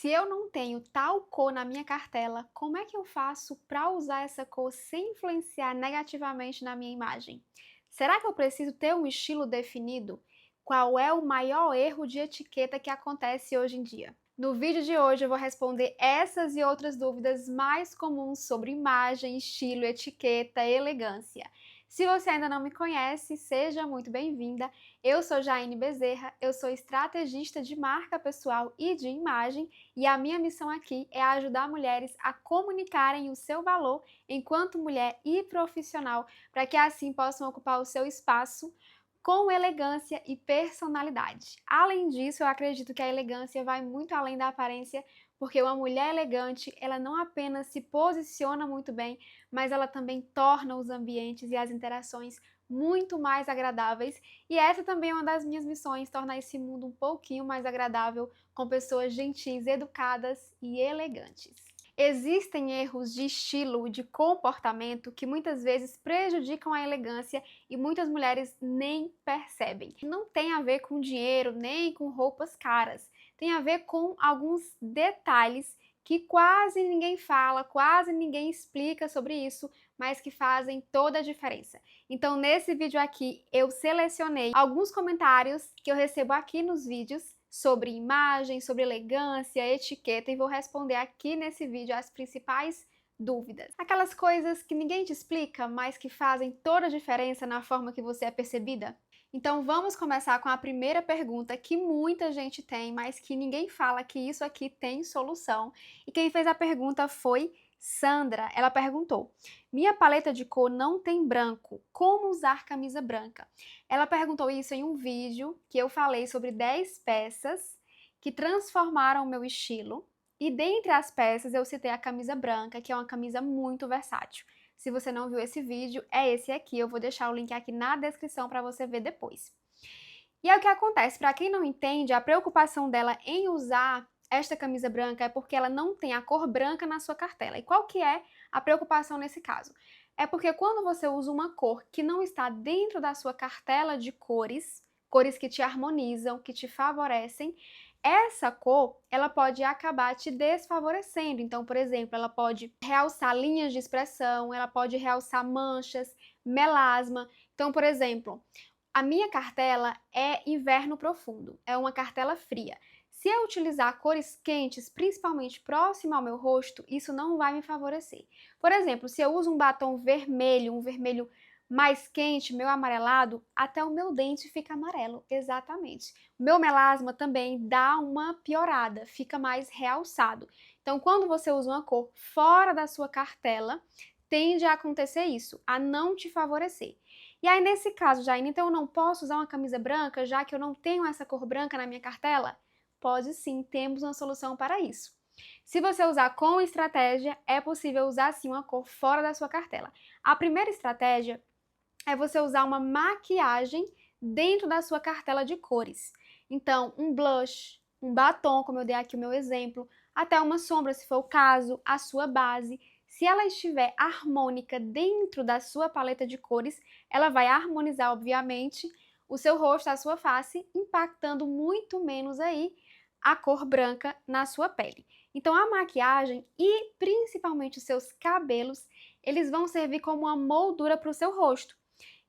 Se eu não tenho tal cor na minha cartela, como é que eu faço para usar essa cor sem influenciar negativamente na minha imagem? Será que eu preciso ter um estilo definido? Qual é o maior erro de etiqueta que acontece hoje em dia? No vídeo de hoje eu vou responder essas e outras dúvidas mais comuns sobre imagem, estilo, etiqueta e elegância. Se você ainda não me conhece, seja muito bem-vinda. Eu sou Jaine Bezerra, eu sou estrategista de marca pessoal e de imagem e a minha missão aqui é ajudar mulheres a comunicarem o seu valor enquanto mulher e profissional, para que assim possam ocupar o seu espaço com elegância e personalidade. Além disso, eu acredito que a elegância vai muito além da aparência, porque uma mulher elegante, ela não apenas se posiciona muito bem, mas ela também torna os ambientes e as interações muito mais agradáveis. E essa também é uma das minhas missões, tornar esse mundo um pouquinho mais agradável, com pessoas gentis, educadas e elegantes. Existem erros de estilo, de comportamento que muitas vezes prejudicam a elegância e muitas mulheres nem percebem. Não tem a ver com dinheiro, nem com roupas caras. Tem a ver com alguns detalhes que quase ninguém fala, quase ninguém explica sobre isso, mas que fazem toda a diferença. Então, nesse vídeo aqui, eu selecionei alguns comentários que eu recebo aqui nos vídeos sobre imagem, sobre elegância, etiqueta e vou responder aqui nesse vídeo as principais dúvidas. Aquelas coisas que ninguém te explica, mas que fazem toda a diferença na forma que você é percebida. Então vamos começar com a primeira pergunta que muita gente tem, mas que ninguém fala que isso aqui tem solução. E quem fez a pergunta foi Sandra. Ela perguntou: minha paleta de cor não tem branco, como usar camisa branca? Ela perguntou isso em um vídeo que eu falei sobre 10 peças que transformaram o meu estilo. E dentre as peças eu citei a camisa branca, que é uma camisa muito versátil. Se você não viu esse vídeo, é esse aqui. Eu vou deixar o link aqui na descrição para você ver depois. E é o que acontece, para quem não entende, a preocupação dela em usar esta camisa branca é porque ela não tem a cor branca na sua cartela. E qual que é a preocupação nesse caso? É porque quando você usa uma cor que não está dentro da sua cartela de cores, cores que te harmonizam, que te favorecem, essa cor, ela pode acabar te desfavorecendo. Então, por exemplo, ela pode realçar linhas de expressão, ela pode realçar manchas, melasma. Então, por exemplo, a minha cartela é inverno profundo, é uma cartela fria. Se eu utilizar cores quentes, principalmente próximo ao meu rosto, isso não vai me favorecer. Por exemplo, se eu uso um batom vermelho, um vermelho mais quente, meu amarelado, até o meu dente fica amarelo, exatamente. O meu melasma também dá uma piorada, fica mais realçado. Então, quando você usa uma cor fora da sua cartela, tende a acontecer isso, a não te favorecer. E aí, nesse caso, Jaine, então eu não posso usar uma camisa branca, já que eu não tenho essa cor branca na minha cartela? Pode sim, temos uma solução para isso. Se você usar com estratégia, é possível usar sim uma cor fora da sua cartela. A primeira estratégia é você usar uma maquiagem dentro da sua cartela de cores. Então, um blush, um batom, como eu dei aqui o meu exemplo, até uma sombra, se for o caso, a sua base. Se ela estiver harmônica dentro da sua paleta de cores, ela vai harmonizar, obviamente, o seu rosto, a sua face, impactando muito menos aí a cor branca na sua pele. Então, a maquiagem e principalmente os seus cabelos, eles vão servir como uma moldura para o seu rosto.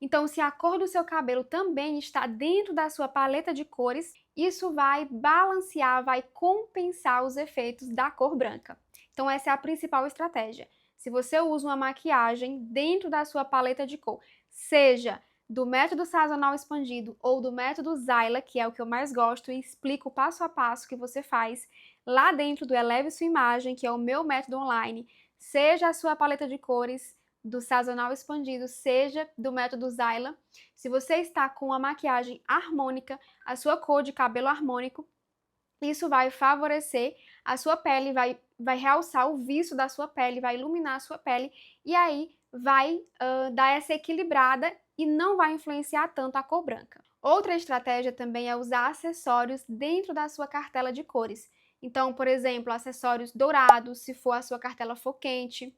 Então, se a cor do seu cabelo também está dentro da sua paleta de cores, isso vai balancear, vai compensar os efeitos da cor branca. Então, essa é a principal estratégia. Se você usa uma maquiagem dentro da sua paleta de cor, seja do método sazonal expandido ou do método Zyla, que é o que eu mais gosto e explico passo a passo que você faz lá dentro do Eleve Sua Imagem, que é o meu método online, seja a sua paleta de cores do sazonal expandido, seja do método Zyla. Se você está com a maquiagem harmônica, a sua cor de cabelo harmônico, isso vai favorecer a sua pele, vai realçar o viço da sua pele, vai iluminar a sua pele e aí vai dar essa equilibrada e não vai influenciar tanto a cor branca. Outra estratégia também é usar acessórios dentro da sua cartela de cores. Então, por exemplo, acessórios dourados, se for a sua cartela for quente,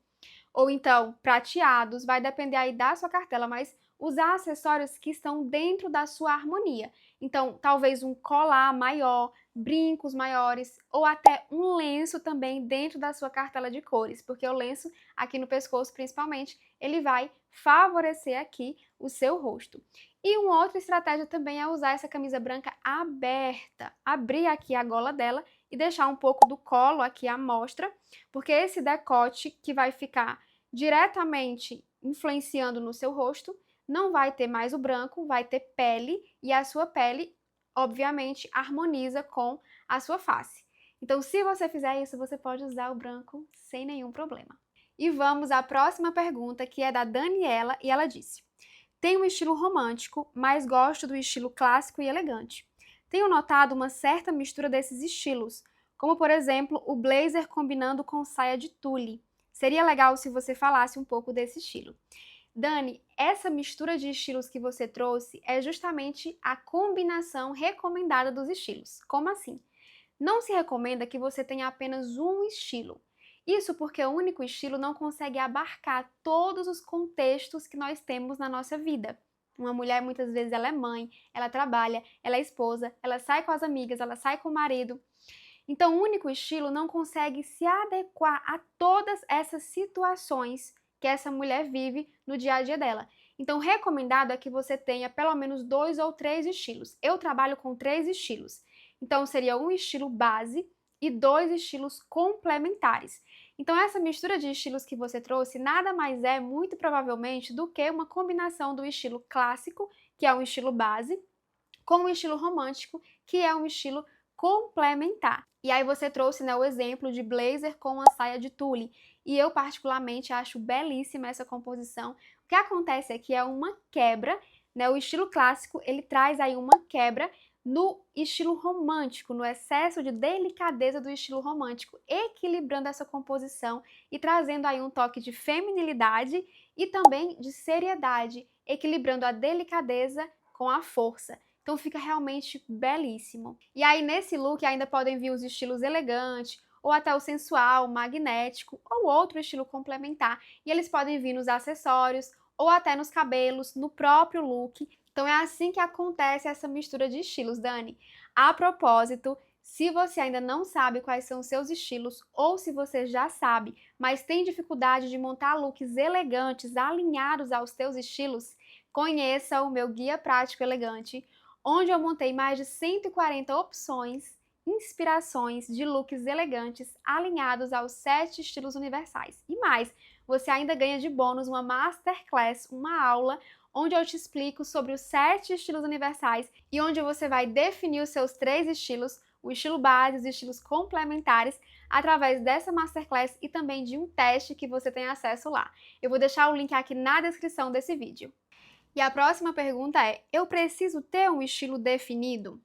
ou então prateados, vai depender aí da sua cartela, mas usar acessórios que estão dentro da sua harmonia. Então, talvez um colar maior brincos maiores ou até um lenço também dentro da sua cartela de cores, porque o lenço aqui no pescoço principalmente, ele vai favorecer aqui o seu rosto. E uma outra estratégia também é usar essa camisa branca aberta, abrir aqui a gola dela e deixar um pouco do colo aqui à mostra, porque esse decote que vai ficar diretamente influenciando no seu rosto, não vai ter mais o branco, vai ter pele e a sua pele, obviamente, harmoniza com a sua face. Então, se você fizer isso, você pode usar o branco sem nenhum problema. E vamos à próxima pergunta, que é da Daniela, e ela disse: tenho um estilo romântico, mas gosto do estilo clássico e elegante. Tenho notado uma certa mistura desses estilos, como por exemplo o blazer combinando com saia de tule. Seria legal se você falasse um pouco desse estilo. Dani, essa mistura de estilos que você trouxe é justamente a combinação recomendada dos estilos. Como assim? Não se recomenda que você tenha apenas um estilo. Isso porque o único estilo não consegue abarcar todos os contextos que nós temos na nossa vida. Uma mulher, muitas vezes, ela é mãe, ela trabalha, ela é esposa, ela sai com as amigas, ela sai com o marido. Então, o único estilo não consegue se adequar a todas essas situações que essa mulher vive no dia a dia dela. Então, recomendado é que você tenha pelo menos 2 ou 3 estilos. Eu trabalho com 3 estilos. Então, seria um estilo base e 2 estilos complementares. Então, essa mistura de estilos que você trouxe nada mais é, muito provavelmente, do que uma combinação do estilo clássico, que é um estilo base, com o estilo romântico, que é um estilo complementar. E aí você trouxe, né, o exemplo de blazer com uma saia de tule. E eu particularmente acho belíssima essa composição. O que acontece aqui é uma quebra, né? O estilo clássico, ele traz aí uma quebra no estilo romântico, no excesso de delicadeza do estilo romântico, equilibrando essa composição e trazendo aí um toque de feminilidade e também de seriedade, equilibrando a delicadeza com a força. Então fica realmente belíssimo. E aí nesse look ainda podem vir os estilos elegante, ou até o sensual, magnético, ou outro estilo complementar. E eles podem vir nos acessórios, ou até nos cabelos, no próprio look. Então é assim que acontece essa mistura de estilos, Dani. A propósito, se você ainda não sabe quais são os seus estilos, ou se você já sabe, mas tem dificuldade de montar looks elegantes, alinhados aos seus estilos, conheça o meu Guia Prático Elegante, onde eu montei mais de 140 opções, inspirações de looks elegantes alinhados aos 7 estilos universais. E mais, você ainda ganha de bônus uma masterclass, uma aula, onde eu te explico sobre os 7 estilos universais e onde você vai definir os seus 3 estilos, o estilo base e os estilos complementares, através dessa masterclass e também de um teste que você tem acesso lá. Eu vou deixar o link aqui na descrição desse vídeo. E a próxima pergunta é: eu preciso ter um estilo definido?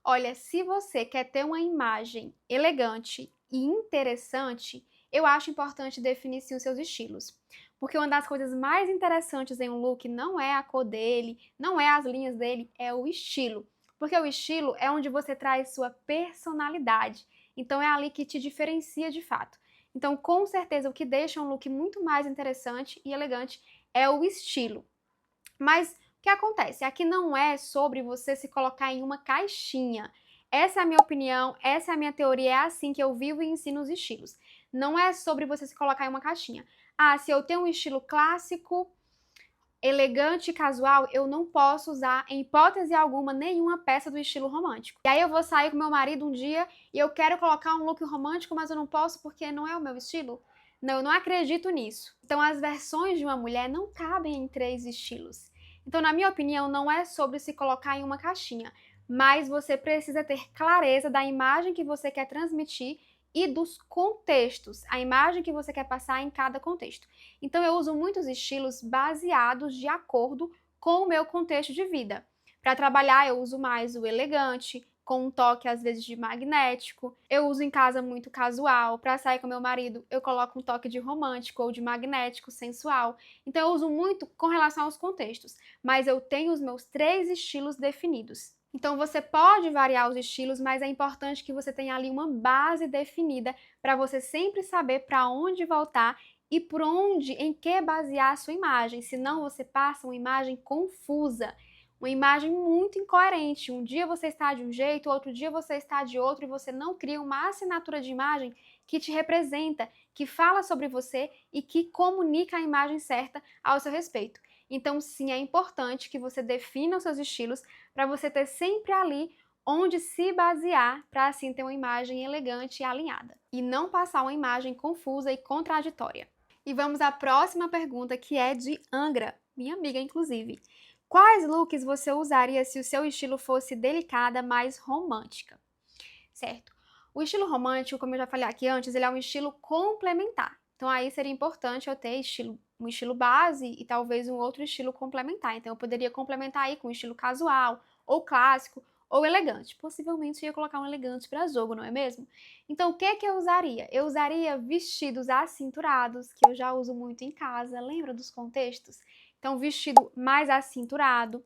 Olha, se você quer ter uma imagem elegante e interessante, eu acho importante definir sim os seus estilos. Porque uma das coisas mais interessantes em um look não é a cor dele, não é as linhas dele, é o estilo. Porque o estilo é onde você traz sua personalidade. Então é ali que te diferencia de fato. Então, com certeza, o que deixa um look muito mais interessante e elegante é o estilo. Mas o que acontece? Aqui não é sobre você se colocar em uma caixinha. Essa é a minha opinião, essa é a minha teoria, é assim que eu vivo e ensino os estilos. Não é sobre você se colocar em uma caixinha. Ah, se eu tenho um estilo clássico, elegante e casual, eu não posso usar, em hipótese alguma, nenhuma peça do estilo romântico. E aí eu vou sair com meu marido um dia e eu quero colocar um look romântico, mas eu não posso porque não é o meu estilo? Não, eu não acredito nisso. Então, as versões de uma mulher não cabem em 3 estilos. Então, na minha opinião, não é sobre se colocar em uma caixinha, mas você precisa ter clareza da imagem que você quer transmitir e dos contextos, a imagem que você quer passar em cada contexto. Então, eu uso muitos estilos baseados de acordo com o meu contexto de vida. Para trabalhar, eu uso mais o elegante, com um toque às vezes de magnético. Eu uso em casa muito casual. Para sair com meu marido, eu coloco um toque de romântico ou de magnético, sensual. Então eu uso muito com relação aos contextos, mas eu tenho os meus 3 estilos definidos. Então você pode variar os estilos, mas é importante que você tenha ali uma base definida para você sempre saber para onde voltar e por onde, em que basear a sua imagem, senão você passa uma imagem confusa. Uma imagem muito incoerente. Um dia você está de um jeito, outro dia você está de outro e você não cria uma assinatura de imagem que te representa, que fala sobre você e que comunica a imagem certa ao seu respeito. Então, sim, é importante que você defina os seus estilos para você ter sempre ali onde se basear para assim ter uma imagem elegante e alinhada e não passar uma imagem confusa e contraditória. E vamos à próxima pergunta, que é de Angra, minha amiga inclusive. Quais looks você usaria se o seu estilo fosse delicada, mais romântica? Certo. O estilo romântico, como eu já falei aqui antes, ele é um estilo complementar. Então aí seria importante eu ter um estilo base e talvez um outro estilo complementar. Então eu poderia complementar aí com um estilo casual, ou clássico, ou elegante. Possivelmente eu ia colocar um elegante para jogo, não é mesmo? Então o que eu usaria? Eu usaria vestidos acinturados, que eu já uso muito em casa. Lembra dos contextos? Então vestido mais acinturado,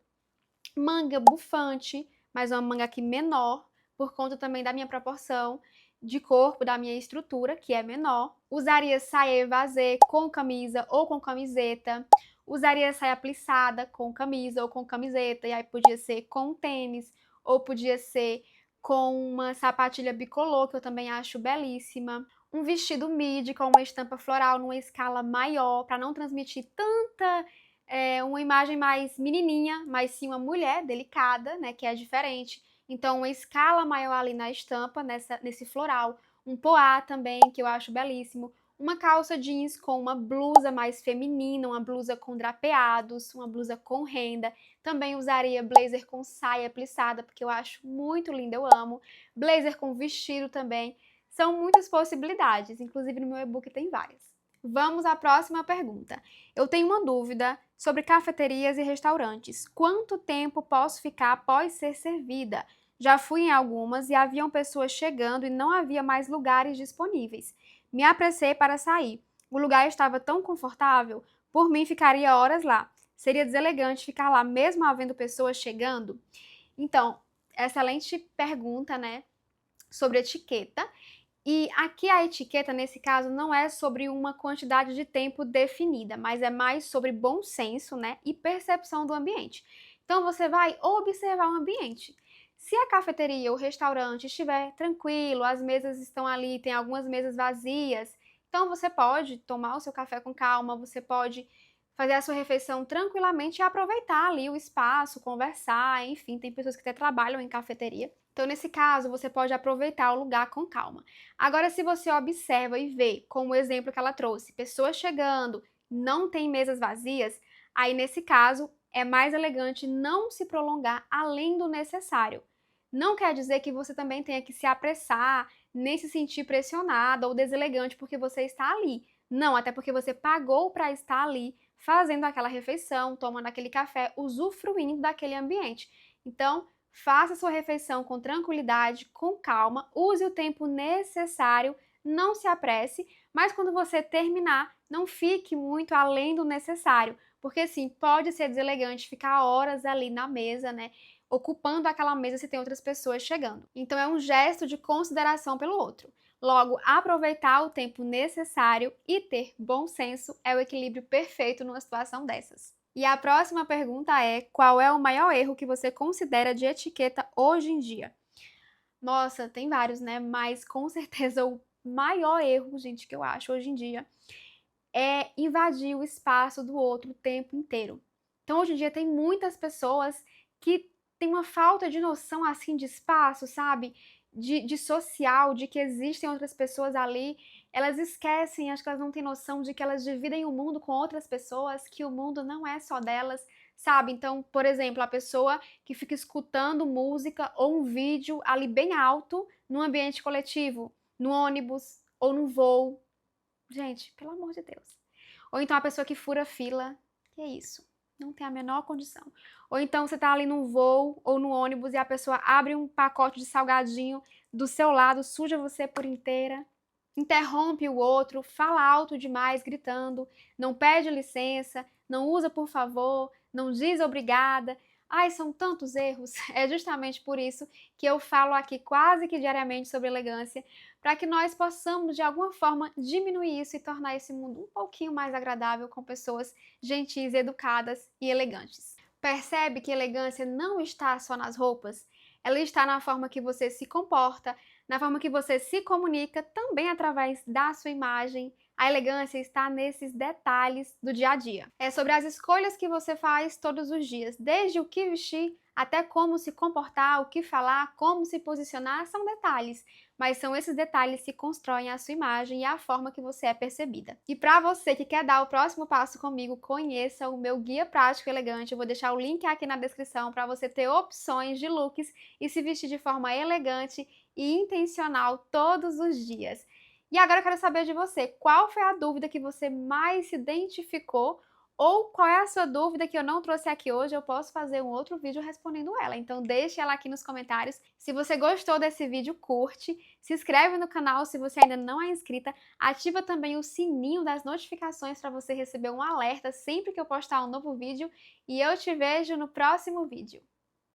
manga bufante, mas uma manga aqui menor, por conta também da minha proporção de corpo, da minha estrutura, que é menor. Usaria saia evasê com camisa ou com camiseta. Usaria saia plissada com camisa ou com camiseta, e aí podia ser com tênis, ou podia ser com uma sapatilha bicolor, que eu também acho belíssima. Um vestido midi com uma estampa floral numa escala maior, para não transmitir tanta uma imagem mais menininha, mas sim uma mulher delicada, né, que é diferente. Então, uma escala maior ali na estampa, nesse floral. Um poá também, que eu acho belíssimo. Uma calça jeans com uma blusa mais feminina, uma blusa com drapeados, uma blusa com renda. Também usaria blazer com saia plissada, porque eu acho muito linda, eu amo. Blazer com vestido também. São muitas possibilidades, inclusive no meu e-book tem várias. Vamos à próxima pergunta. Eu tenho uma dúvida sobre cafeterias e restaurantes. Quanto tempo posso ficar após ser servida? Já fui em algumas e haviam pessoas chegando e não havia mais lugares disponíveis. Me apressei para sair. O lugar estava tão confortável, por mim ficaria horas lá. Seria deselegante ficar lá mesmo havendo pessoas chegando? Então, excelente pergunta, né, sobre etiqueta. E aqui a etiqueta, nesse caso, não é sobre uma quantidade de tempo definida, mas é mais sobre bom senso, né, e percepção do ambiente. Então você vai observar o ambiente. Se a cafeteria ou restaurante estiver tranquilo, as mesas estão ali, tem algumas mesas vazias, então você pode tomar o seu café com calma, você pode fazer a sua refeição tranquilamente e aproveitar ali o espaço, conversar, enfim, tem pessoas que até trabalham em cafeteria. Então, nesse caso, você pode aproveitar o lugar com calma. Agora, se você observa e vê, como o exemplo que ela trouxe, pessoas chegando, não tem mesas vazias, aí nesse caso é mais elegante não se prolongar além do necessário. Não quer dizer que você também tenha que se apressar, nem se sentir pressionada ou deselegante porque você está ali. Não, até porque você pagou para estar ali, fazendo aquela refeição, tomando aquele café, usufruindo daquele ambiente. Então, faça sua refeição com tranquilidade, com calma, use o tempo necessário, não se apresse, mas quando você terminar, não fique muito além do necessário, porque sim, pode ser deselegante ficar horas ali na mesa, né? Ocupando aquela mesa se tem outras pessoas chegando. Então é um gesto de consideração pelo outro. Logo, aproveitar o tempo necessário e ter bom senso é o equilíbrio perfeito numa situação dessas. E a próxima pergunta é: qual é o maior erro que você considera de etiqueta hoje em dia? Nossa, tem vários, né? Mas com certeza o maior erro, gente, que eu acho hoje em dia é invadir o espaço do outro o tempo inteiro. Então, hoje em dia tem muitas pessoas que têm uma falta de noção assim de espaço, sabe? De social, de que existem outras pessoas ali. Elas esquecem, acho que elas não têm noção de que elas dividem o mundo com outras pessoas, que o mundo não é só delas, sabe? Então, por exemplo, a pessoa que fica escutando música ou um vídeo ali bem alto num ambiente coletivo, no ônibus ou no voo. Gente, pelo amor de Deus. Ou então a pessoa que fura fila, que é isso? Não tem a menor condição. Ou então você tá ali no voo ou no ônibus e a pessoa abre um pacote de salgadinho do seu lado, suja você por inteira, interrompe o outro, fala alto demais, gritando, não pede licença, não usa por favor, não diz obrigada. Ai, são tantos erros. É justamente por isso que eu falo aqui quase que diariamente sobre elegância, para que nós possamos, de alguma forma, diminuir isso e tornar esse mundo um pouquinho mais agradável com pessoas gentis, educadas e elegantes. Percebe que elegância não está só nas roupas? Ela está na forma que você se comporta, na forma que você se comunica, também através da sua imagem. A elegância está nesses detalhes do dia a dia. É sobre as escolhas que você faz todos os dias, desde o que vestir até como se comportar, o que falar, como se posicionar, são detalhes. Mas são esses detalhes que constroem a sua imagem e a forma que você é percebida. E para você que quer dar o próximo passo comigo, conheça o meu guia prático e elegante. Eu vou deixar o link aqui na descrição para você ter opções de looks e se vestir de forma elegante e intencional todos os dias. E agora eu quero saber de você, qual foi a dúvida que você mais se identificou? Ou qual é a sua dúvida que eu não trouxe aqui hoje? Eu posso fazer um outro vídeo respondendo ela. Então deixe ela aqui nos comentários. Se você gostou desse vídeo, curte, se inscreve no canal se você ainda não é inscrita, ativa também o sininho das notificações para você receber um alerta sempre que eu postar um novo vídeo e eu te vejo no próximo vídeo.